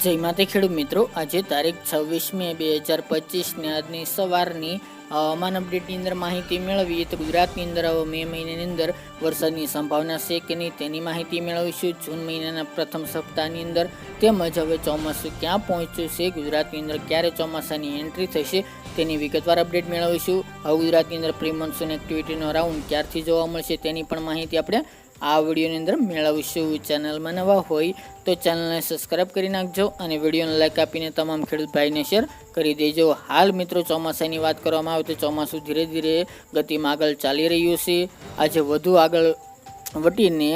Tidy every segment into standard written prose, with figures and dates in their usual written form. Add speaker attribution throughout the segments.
Speaker 1: જય માતા ખેડૂત મિત્રો, આજે તારીખ 26 મે 2025 આજની સવારની હવામાન અપડેટની અંદર માહિતી મેળવીએ તો ગુજરાતની અંદર મે મહિનાની અંદર વરસાદની સંભાવના છે કે નહીં તેની માહિતી મેળવીશું. જૂન મહિનાના પ્રથમ સપ્તાહની અંદર તેમજ હવે ચોમાસું ક્યાં પહોંચ્યું છે, ગુજરાતની અંદર ક્યારે ચોમાસાની એન્ટ્રી થશે તેની વિગતવાર અપડેટ મેળવીશું. હવે ગુજરાતની અંદર પ્રી મોન્સૂન એક્ટિવિટીનો રાઉન્ડ ક્યારથી જોવા મળશે તેની પણ માહિતી આપણે આ વિડીયોની અંદર મેળવીશું. ચેનલમાં નવા હોય તો ચેનલને સબસ્ક્રાઈબ કરી નાખજો અને વિડીયોને લાઈક આપીને તમામ ખેડૂત ભાઈને શેર કરી દેજો. હાલ મિત્રો ચોમાસાની વાત કરવામાં આવે તો ચોમાસું ધીરે ધીરે ગતિમાં આગળ ચાલી રહ્યું છે. આજે વધુ આગળ વટીને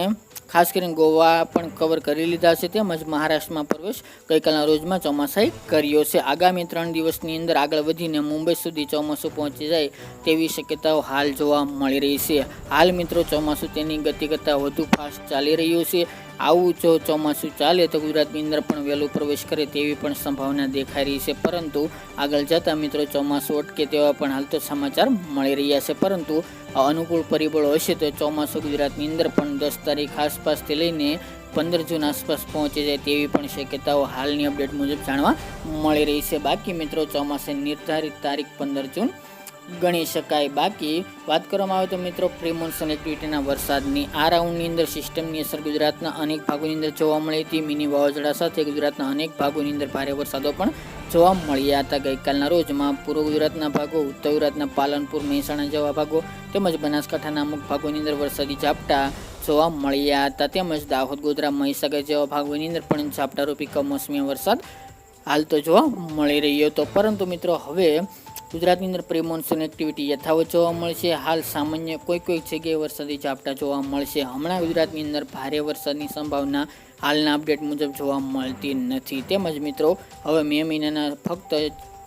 Speaker 1: ખાસ કરીને ગોવા પણ કવર કરી લીધા છે, તેમજ મહારાષ્ટ્રમાં પ્રવેશ ગઈકાલના રોજમાં ચોમાસાએ કર્યો છે. આગામી 3 દિવસની અંદર આગળ વધીને મુંબઈ સુધી ચોમાસું પહોંચી જાય તેવી શક્યતાઓ હાલ જોવા મળી રહી છે. હાલ મિત્રો ચોમાસું તેની ગતિ કરતાં વધુ ફાસ્ટ ચાલી રહ્યું છે. આવું જો ચોમાસું ચાલે તો ગુજરાતની અંદર પણ વહેલું પ્રવેશ કરે તેવી પણ સંભાવના દેખાઈ રહી છે, પરંતુ આગળ જતાં મિત્રો ચોમાસું અટકે તેવા પણ હાલ તો સમાચાર મળી રહ્યા છે. પરંતુ અનુકૂળ પરિબળો હશે તો ચોમાસું ગુજરાતની અંદર પણ 10 તારીખ આસપાસથી લઈને 15 જૂન આસપાસ પહોંચી જાય તેવી પણ શક્યતાઓ હાલની અપડેટ મુજબ જાણવા મળી રહી છે. બાકી મિત્રો ચોમાસાની નિર્ધારિત તારીખ 15 જૂન ગણી શકાય. બાકી વાત કરવામાં આવે તો મિત્રો પ્રી મોન્સૂન એક્ટિવિટીના વરસાદની આ રાઉન્ડની અંદર સિસ્ટમની અસર ગુજરાતના અનેક ભાગોની અંદર જોવા મળી હતી. મિની વાવાઝોડા સાથે ગુજરાતના અનેક ભાગોની અંદર ભારે વરસાદો પણ જોવા મળ્યા હતા. ગઈકાલના રોજમાં પૂર્વ ગુજરાતના ભાગો, ઉત્તર ગુજરાતના પાલનપુર, મહેસાણા જેવા ભાગો તેમજ બનાસકાંઠાના અમુક ભાગોની અંદર વરસાદી ઝાપટા જોવા મળ્યા હતા. તેમજ દાહોદ, ગોધરા, મહીસાગર જેવા ભાગોની અંદર પણ ઝાપટારૂપી કમોસમી વરસાદ હાલ તો જોવા મળી રહ્યો હતો. પરંતુ મિત્રો હવે ગુજરાતની અંદર પ્રી મોન્સૂન એક્ટિવિટી યથાવત જોવા મળશે. હાલ સામાન્ય કોઈ જગ્યાએ વરસાદી ઝાપટા જોવા મળશે. હમણાં ગુજરાતની અંદર ભારે વરસાદની સંભાવના હાલના અપડેટ મુજબ જોવા મળતી નથી. તેમજ મિત્રો હવે મે મહિનાના ફક્ત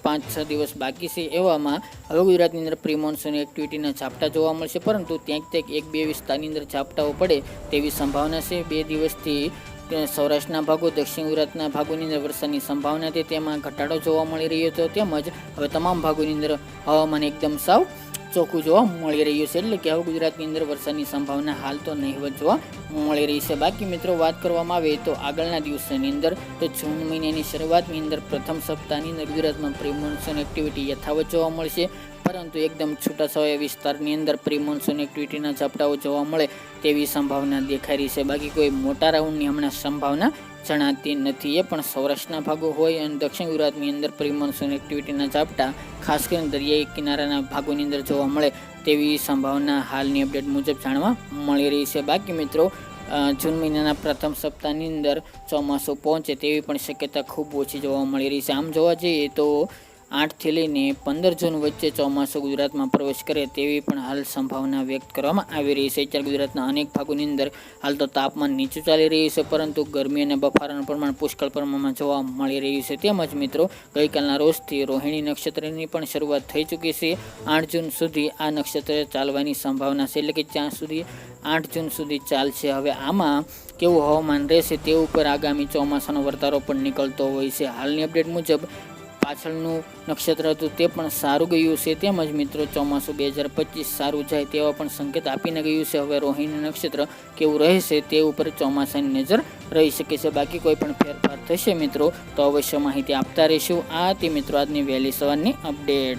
Speaker 1: 5-6 દિવસ બાકી છે, એવામાં હવે ગુજરાતની અંદર પ્રી મોન્સૂન એક્ટિવિટીના ઝાપટા જોવા મળશે, પરંતુ ક્યાંક 1-2 વિસ્તારની અંદર ઝાપટાઓ પડે તેવી સંભાવના છે. 2 દિવસથી સૌરાષ્ટ્રના ભાગો, દક્ષિણ ગુજરાતના ભાગોની અંદર વરસાદની સંભાવના હતી, તેમાં ઘટાડો જોવા મળી રહ્યો હતો. તેમજ હવે તમામ ભાગોની અંદર હવામાન એકદમ સાવ ચોખ્ખું જોવા મળી રહ્યું છે, એટલે કે હવે ગુજરાતની અંદર વરસાદની સંભાવના હાલ તો નહીવત જોવા મળી રહી છે. બાકી મિત્રો વાત કરવામાં આવે તો આગળના દિવસોની અંદર તો જૂન મહિનાની શરૂઆતની અંદર પ્રથમ સપ્તાહની અંદર ગુજરાતમાં પ્રી મોન્સૂન એક્ટિવિટી યથાવત જોવા મળશે, પરંતુ એકદમ છૂટાછવાયા વિસ્તારની અંદર પ્રી મોન્સૂન એક્ટિવિટીના ઝાપટાઓ જોવા મળે તેવી સંભાવના દેખાઈ રહી છે. બાકી કોઈ મોટા રાઉન્ડની હમણાં સંભાવના જણાતી નથી. એ પણ સૌરાષ્ટ્રના ભાગો હોય અને દક્ષિણ ગુજરાતની અંદર પ્રી મોન્સૂન એક્ટિવિટીના ઝાપટા ખાસ કરીને દરિયાઈ કિનારાના ભાગોની અંદર જોવા મળે તેવી સંભાવના હાલની અપડેટ મુજબ જાણવા મળી રહી છે. બાકી મિત્રો જૂન મહિનાના પ્રથમ સપ્તાહની અંદર ચોમાસું પહોંચે તેવી પણ શક્યતા ખૂબ ઓછી જોવા મળી રહી છે. આમ જોવા જઈએ તો 8 થી લઈને 15 જૂન વચ્ચે ચોમાસું ગુજરાતમાં પ્રવેશ કરે તેવી પણ હાલ સંભાવના વ્યક્ત કરવામાં આવી રહી છે. ત્યારે ગુજરાતના અનેક ભાગોની અંદર હાલ તો તાપમાન નીચું ચાલી રહ્યું છે, પરંતુ ગરમી અને બફારાનું પ્રમાણ પુષ્કળ પ્રમાણમાં જોવા મળી રહ્યું છે. તેમજ મિત્રો ગઈકાલના રોજથી રોહિણી નક્ષત્રની પણ શરૂઆત થઈ ચૂકી છે. 8 જૂન સુધી આ નક્ષત્ર ચાલવાની સંભાવના છે, એટલે કે ત્યાં સુધી 8 જૂન સુધી ચાલશે. હવે આમાં કેવું હવામાન રહેશે તે ઉપર આગામી ચોમાસાનો વર્તારો પણ નીકળતો હોય છે. હાલની અપડેટ મુજબ પાછળનું નક્ષત્ર હતું તે પણ સારું ગયું છે, તેમજ મિત્રો ચોમાસું 2025 સારું જાય તેવા પણ સંકેત આપીને ગયું છે. હવે રોહિણી નક્ષત્ર કેવું રહેશે તે ઉપર ચોમાસાની નજર રહી શકે છે. બાકી કોઈ પણ ફેરફાર થશે મિત્રો તો અવશ્ય માહિતી આપતા રહીશું. આ હતી મિત્રો આજની વહેલી સવારની અપડેટ.